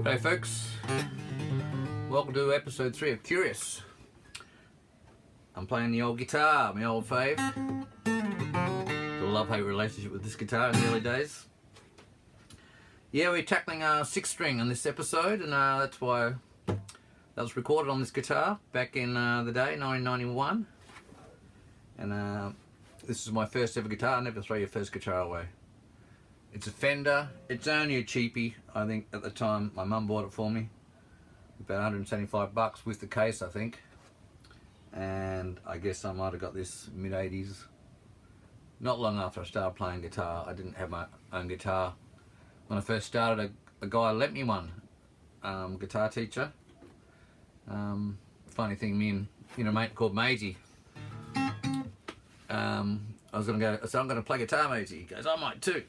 G'day folks, welcome to episode 3 of Curious. I'm playing the old guitar, my old fave. Got a love-hate relationship with this guitar in the early days. Yeah, we're tackling 6-string on this episode, and that's why that was recorded on this guitar back in the day, 1991. And this is my first ever guitar. Never throw your first guitar away. It's a Fender. It's only a cheapie. I think at the time my mum bought it for me. About $175 with the case, I think. And I guess I might have got this mid-80s. Not long after I started playing guitar. I didn't have my own guitar. When I first started, a guy lent me one. Guitar teacher. Funny thing, me and a mate called Maisie. I was going to go, so I'm going to play guitar, Maisie. He goes, I might too.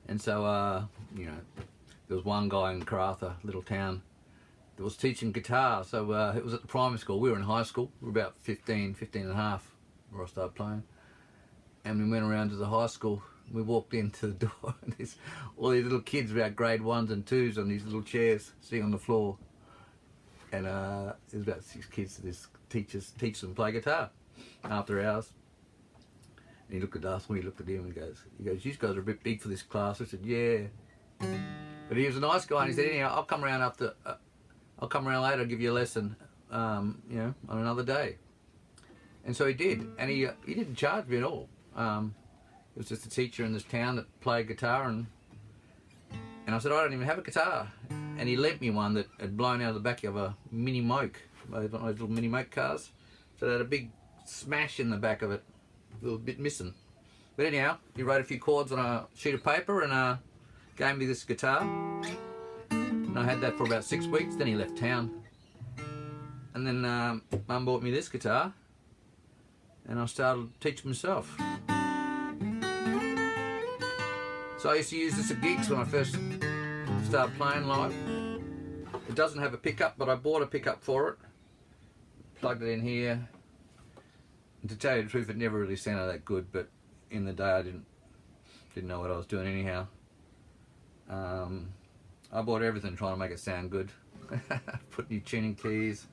And so, there was one guy in Karratha, little town, that was teaching guitar. So it was at the primary school. We were in high school. We were about 15 and a half where I started playing. And we went around to the high school. We walked into the door and there's all these little kids about grade 1s and 2s on these little chairs sitting on the floor. And there's about 6 kids that this teach them play guitar after hours. And he looked at us, when he looked at him, he goes, you guys are a bit big for this class. I said, yeah. But he was a nice guy, and he said, anyhow, I'll come around later, I'll give you a lesson, on another day. And so he did, and he didn't charge me at all. He was just a teacher in this town that played guitar, and I said, I don't even have a guitar. And he lent me one that had blown out of the back of a mini moke, those little mini moke cars. So it had a big smash in the back of it. A little bit missing, but anyhow, he wrote a few chords on a sheet of paper and gave me this guitar, and I had that for about 6 weeks. Then he left town, and then Mum bought me this guitar, and I started teaching myself. So I used to use this at gigs when I first started playing live. It doesn't have a pickup, but I bought a pickup for it, plugged it in here. And to tell you the truth, it never really sounded that good, but in the day I didn't know what I was doing anyhow. I bought everything trying to make it sound good. Put new tuning keys.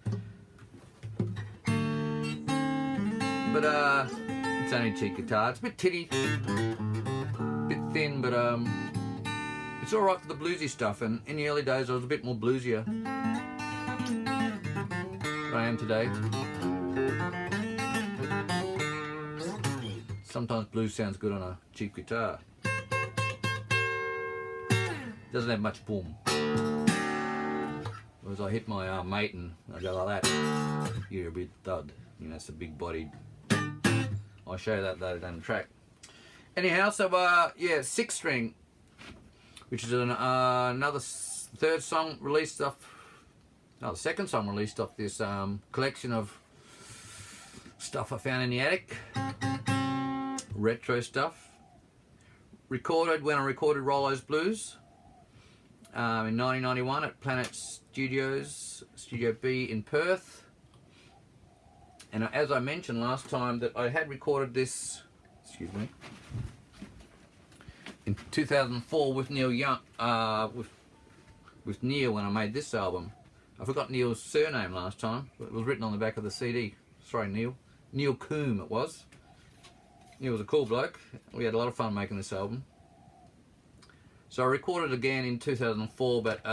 But it's only a cheap guitar. It's a bit titty, a bit thin, but it's alright for the bluesy stuff. And in the early days I was a bit more bluesier than I am today. Sometimes blues sounds good on a cheap guitar. Doesn't have much boom. Whereas I hit my mate and I go like that, you're a bit thud. It's a big bodied. I'll show you that later down the track. Anyhow, so 6-string, which is another second song released off this collection of stuff I found in the attic. Retro stuff. Recorded when I recorded Rollo's Blues in 1991 at Planet Studios, Studio B in Perth. And as I mentioned last time, that I had recorded this, in 2004 with Neil Young, with Neil when I made this album. I forgot Neil's surname last time, but it was written on the back of the CD. Sorry, Neil. Neil Coombe it was. He was a cool bloke. We had a lot of fun making this album. So I recorded it again in 2004, but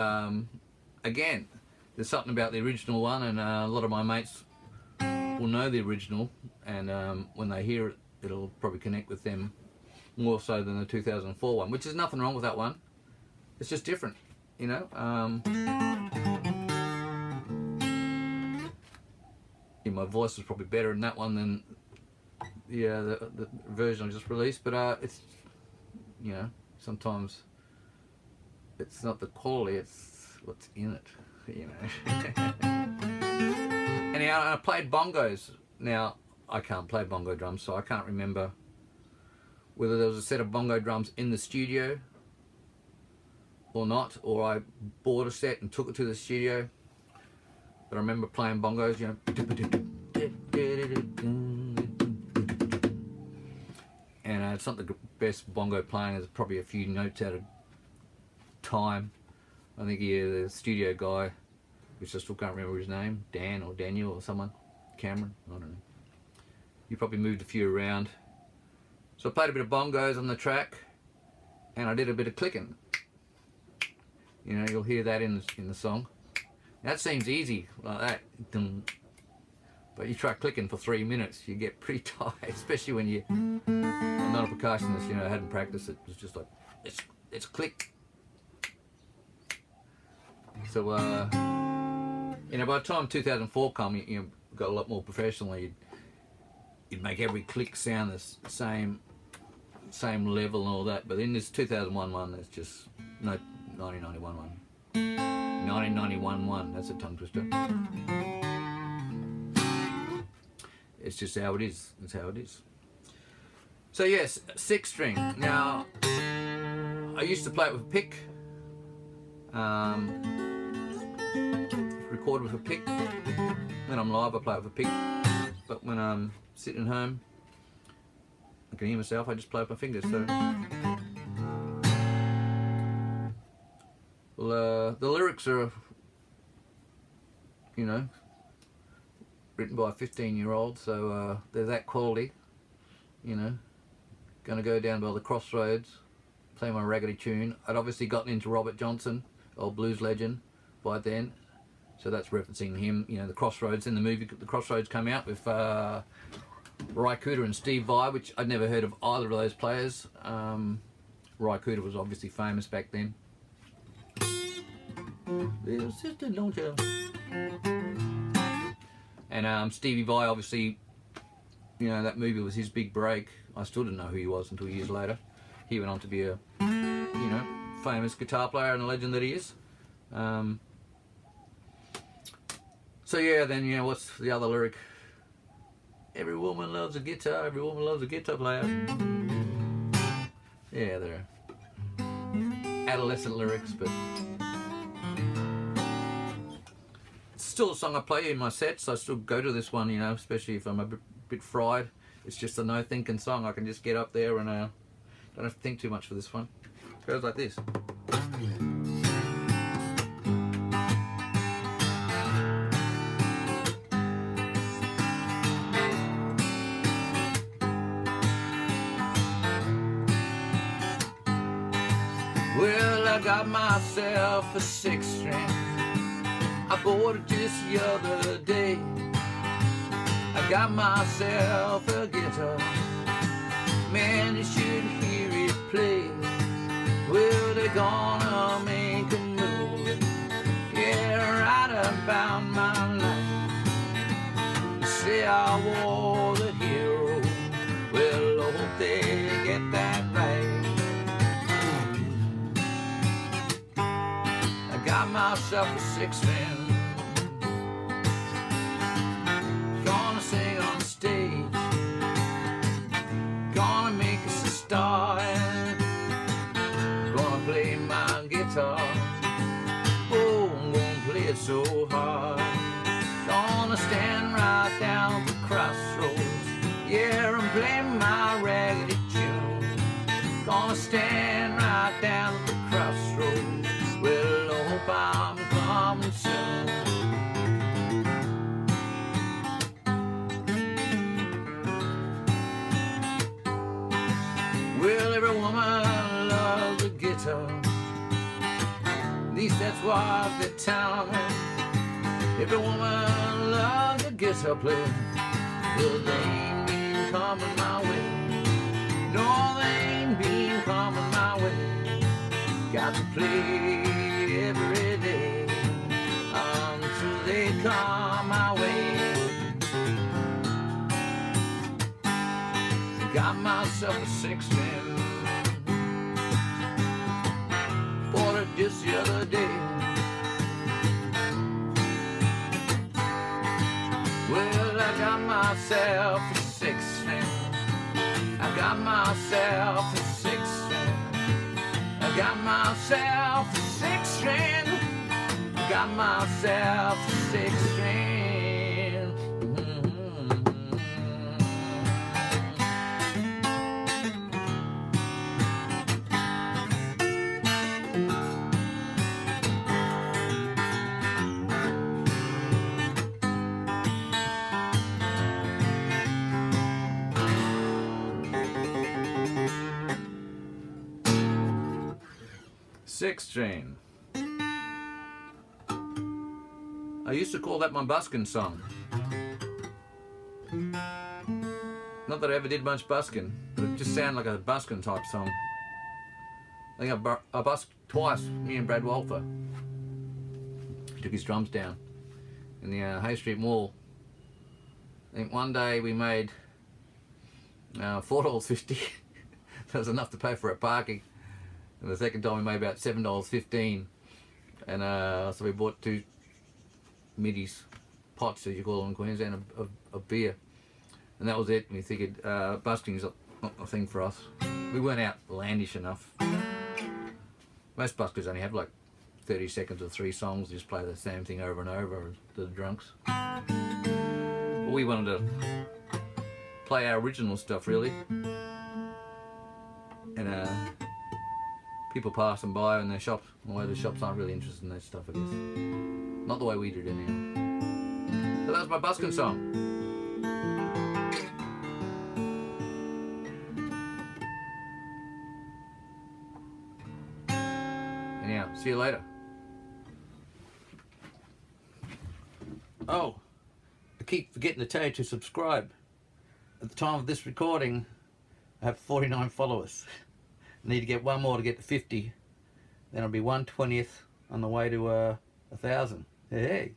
again, there's something about the original one, and a lot of my mates will know the original, and when they hear it, it'll probably connect with them more so than the 2004 one, which is nothing wrong with that one. It's just different, my voice was probably better in that one than the version I just released, but it's sometimes it's not the quality, it's what's in it, Anyhow, I played bongos. Now I can't play bongo drums, so I can't remember whether there was a set of bongo drums in the studio or not, or I bought a set and took it to the studio. But I remember playing bongos, and it's not the best bongo playing. There's probably a few notes out of time. I think the studio guy, which I still can't remember his name, Dan or Daniel or someone, Cameron, I don't know. He probably moved a few around. So I played a bit of bongos on the track, and I did a bit of clicking. You know, you'll hear that in the song. That seems easy, like that. But you try clicking for 3 minutes, you get pretty tired, especially when I'm not a percussionist, you know, I hadn't practiced it. It was just like, it's click. So, you know, by the time 2004 come, you got a lot more professional. You'd make every click sound the same level and all that. But in this 2001 one, there's just, no, 1991 one. 1991 one, that's a tongue twister. It's just how it is. It's how it is. So yes, 6-string. Now, I used to play it with a pick. Record with a pick. When I'm live, I play it with a pick. But when I'm sitting home, I can hear myself. I just play with my fingers. So, well, the lyrics are, you know, written by a 15-year-old, so they're that quality, you know. Gonna go down by the crossroads, play my raggedy tune. I'd obviously gotten into Robert Johnson, old blues legend, by then, so that's referencing him. You know, the Crossroads in the movie, the Crossroads come out with Ry Cooder and Steve Vai, which I'd never heard of either of those players. Ry Cooder was obviously famous back then. Little sister, don't you? And Stevie Vai, obviously, you know, that movie was his big break. I still didn't know who he was until years later. He went on to be a, you know, famous guitar player and a legend that he is. So yeah, then, you know, what's the other lyric? Every woman loves a guitar, every woman loves a guitar player. Yeah, they're adolescent lyrics, but still a song I play in my sets. I still go to this one, you know, especially if I'm a bit fried. It's just a no thinking song. I can just get up there and don't have to think too much for this one. It goes like this. Well, I got myself a 6-string. I bought it just the other day. I got myself a guitar. Man, you should hear it play. Well, they're gonna make a move. Yeah, right about my life. Say I was a hero. Well, I hope they get that right. I got myself a 6-string. Gonna sing on stage. Gonna make us a start. Gonna play my guitar. Oh, I'm gonna play it so hard. Gonna stand right down the crossroads. Yeah, I'm playing my raggedy tune. Gonna stand right down the crossroads. Well, I hope I'm coming soon. Well, every woman loves a guitar. At least that's what they tell me. Every woman loves a guitar player. Well, they ain't been coming my way. No, they ain't been coming my way. Got to play every day until they come my way. Got myself a 6-string. Bought it just the other day. Well, I got myself a 6-string. I got myself a 6-string. I got myself a 6-string. I got myself a 6-string. 16. I used to call that my busking song. Not that I ever did much busking, but it just sounded like a busking type song. I think I busked twice, me and Brad Walther. He took his drums down in the Hay Street Mall. I think one day we made $4.50. That was enough to pay for our parking. And the second time we made about $7.15. And so we bought 2 middies, pots as you call them in Queensland, of beer. And that was it. We figured busking is not a thing for us. We weren't outlandish enough. Most buskers only have like 30 seconds or 3 songs, just play the same thing over and over to the drunks. But we wanted to play our original stuff, really. And people passing by in their shops, the shops aren't really interested in that stuff, I guess. Not the way we did it anyhow. So that was my busking song. Anyhow, see you later. Oh, I keep forgetting to tell you to subscribe. At the time of this recording, I have 49 followers. I need to get 1 more to get to 50. Then I'll be 1/20th on the way to 1,000. Hey.